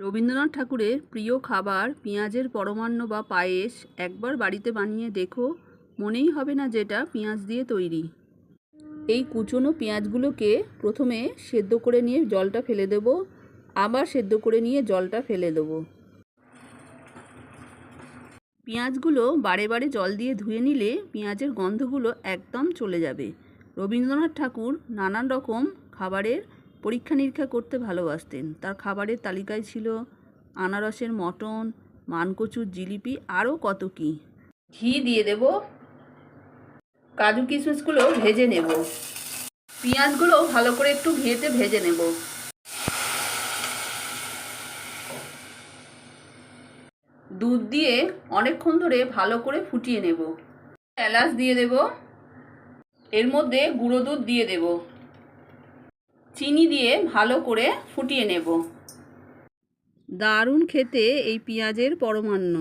রবীন্দ্রনাথ ঠাকুরের প্রিয় খাবার পেঁয়াজের পরমান্ন বা পায়েস একবার বাড়িতে বানিয়ে দেখো, মনেই হবে না যেটা পেঁয়াজ দিয়ে তৈরি। এই কুচনো পেঁয়াজগুলোকে প্রথমে সেদ্ধ করে নিয়ে জলটা ফেলে দেব, আবার সেদ্ধ করে নিয়ে জলটা ফেলে দেব। পেঁয়াজগুলো বারে বারে জল দিয়ে ধুয়ে নিলে পেঁয়াজের গন্ধগুলো একদম চলে যাবে। রবীন্দ্রনাথ ঠাকুর নানান রকম খাবারের পরীক্ষা নিরীক্ষা করতে ভালোবাসতেন। তার খাবারের তালিকায় ছিল আনারসের মটন, মানকচুর জিলিপি, আরও কত কী। ঘি দিয়ে দেব, কাজু কিশমিশগুলো ভেজে নেব, পেঁয়াজগুলো ভালো করে একটু ঘিয়েতে ভেজে নেব। দুধ দিয়ে অনেকক্ষণ ধরে ভালো করে ফুটিয়ে নেব। এলাচ দিয়ে দেব, এর মধ্যে গুঁড়ো দুধ দিয়ে দেব, চিনি দিয়ে ভালো করে ফুটিয়ে নেব। দারুণ খেতে এই পেঁয়াজের পরমান্ন।